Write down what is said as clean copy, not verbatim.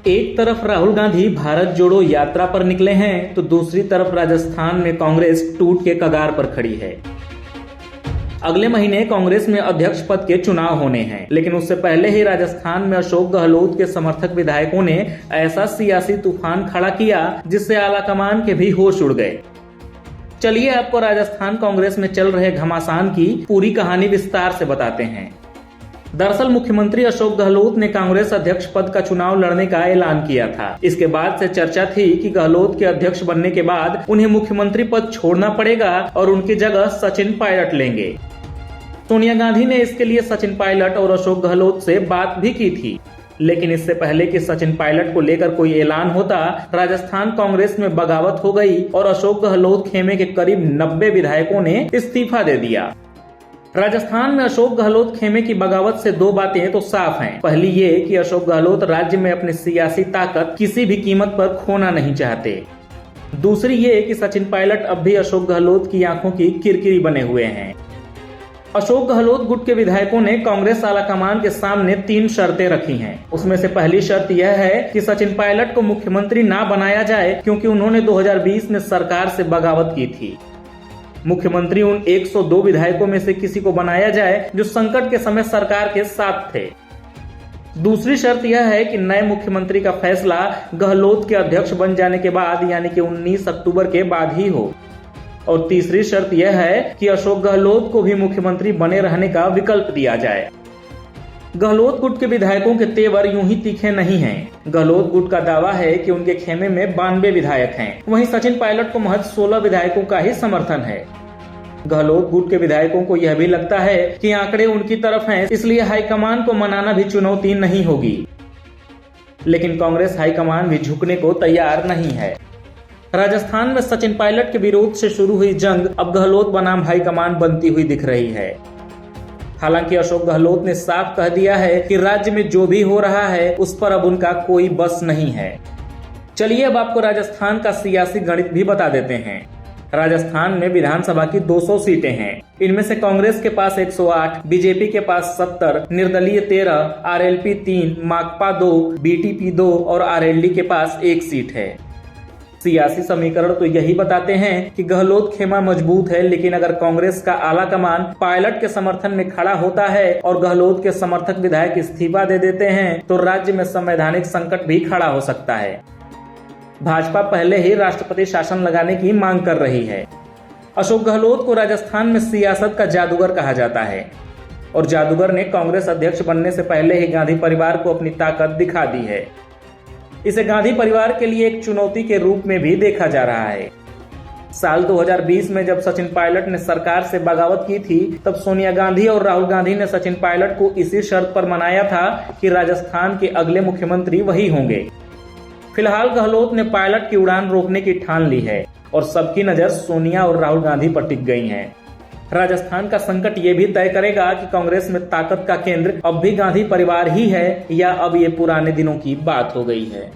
एक तरफ राहुल गांधी भारत जोड़ो यात्रा पर निकले हैं तो दूसरी तरफ राजस्थान में कांग्रेस टूट के कगार पर खड़ी है। अगले महीने कांग्रेस में अध्यक्ष पद के चुनाव होने हैं, लेकिन उससे पहले ही राजस्थान में अशोक गहलोत के समर्थक विधायकों ने ऐसा सियासी तूफान खड़ा किया जिससे आलाकमान के भी होश उड़ गए। चलिए आपको राजस्थान कांग्रेस में चल रहे घमासान की पूरी कहानी विस्तार से बताते हैं। दरअसल मुख्यमंत्री अशोक गहलोत ने कांग्रेस अध्यक्ष पद का चुनाव लड़ने का ऐलान किया था। इसके बाद से चर्चा थी कि गहलोत के अध्यक्ष बनने के बाद उन्हें मुख्यमंत्री पद छोड़ना पड़ेगा और उनकी जगह सचिन पायलट लेंगे। सोनिया गांधी ने इसके लिए सचिन पायलट और अशोक गहलोत से बात भी की थी, लेकिन इससे पहले कि सचिन पायलट को लेकर कोई ऐलान होता, राजस्थान कांग्रेस में बगावत हो गई और अशोक गहलोत खेमे के करीब 90 विधायकों ने इस्तीफा दे दिया। राजस्थान में अशोक गहलोत खेमे की बगावत से दो बातें तो साफ हैं। पहली ये कि अशोक गहलोत राज्य में अपनी सियासी ताकत किसी भी कीमत पर खोना नहीं चाहते। दूसरी ये कि सचिन पायलट अब भी अशोक गहलोत की आंखों की किरकिरी बने हुए हैं। अशोक गहलोत गुट के विधायकों ने कांग्रेस आलाकमान के सामने 3 शर्तें रखी हैं। उसमें से पहली शर्त यह है कि सचिन पायलट को मुख्यमंत्री ना बनाया जाए, क्योंकि उन्होंने 2020 में सरकार से बगावत की थी। मुख्यमंत्री उन 102 विधायकों में से किसी को बनाया जाए जो संकट के समय सरकार के साथ थे। दूसरी शर्त यह है कि नए मुख्यमंत्री का फैसला गहलोत के अध्यक्ष बन जाने के बाद, यानी कि 19 अक्टूबर के बाद ही हो। और तीसरी शर्त यह है कि अशोक गहलोत को भी मुख्यमंत्री बने रहने का विकल्प दिया जाए। गहलोत गुट के विधायकों के तेवर यूं ही तीखे नहीं हैं। गहलोत गुट का दावा है कि उनके खेमे में 92 विधायक हैं, वहीं सचिन पायलट को महज 16 विधायकों का ही समर्थन है। गहलोत गुट के विधायकों को यह भी लगता है कि आंकड़े उनकी तरफ हैं, इसलिए हाईकमान को मनाना भी चुनौती नहीं होगी। लेकिन कांग्रेस हाईकमान भी झुकने को तैयार नहीं है। राजस्थान में सचिन पायलट के विरोध से शुरू हुई जंग अब गहलोत बनाम हाईकमान बनती हुई दिख रही है। हालांकि अशोक गहलोत ने साफ कह दिया है कि राज्य में जो भी हो रहा है उस पर अब उनका कोई बस नहीं है। चलिए अब आपको राजस्थान का सियासी गणित भी बता देते हैं। राजस्थान में विधानसभा की 200 सीटें हैं। इनमें से कांग्रेस के पास 108, बीजेपी के पास 70, निर्दलीय 13, आरएलपी 3, माकपा 2, बीटीपी 2 और आरएलडी के पास 1 सीट है। सियासी समीकरण तो यही बताते हैं कि गहलोत खेमा मजबूत है, लेकिन अगर कांग्रेस का आलाकमान पायलट के समर्थन में खड़ा होता है और गहलोत के समर्थक विधायक इस्तीफा दे देते हैं तो राज्य में संवैधानिक संकट भी खड़ा हो सकता है। भाजपा पहले ही राष्ट्रपति शासन लगाने की मांग कर रही है। अशोक गहलोत को राजस्थान में सियासत का जादूगर कहा जाता है और जादूगर ने कांग्रेस अध्यक्ष बनने से पहले ही गांधी परिवार को अपनी ताकत दिखा दी है। इसे गांधी परिवार के लिए एक चुनौती के रूप में भी देखा जा रहा है। साल 2020 में जब सचिन पायलट ने सरकार से बगावत की थी, तब सोनिया गांधी और राहुल गांधी ने सचिन पायलट को इसी शर्त पर मनाया था कि राजस्थान के अगले मुख्यमंत्री वही होंगे। फिलहाल गहलोत ने पायलट की उड़ान रोकने की ठान ली है और सबकी नजर सोनिया और राहुल गांधी पर टिक गई है। राजस्थान का संकट ये भी तय करेगा कि कांग्रेस में ताकत का केंद्र अब भी गांधी परिवार ही है या अब ये पुराने दिनों की बात हो गई है।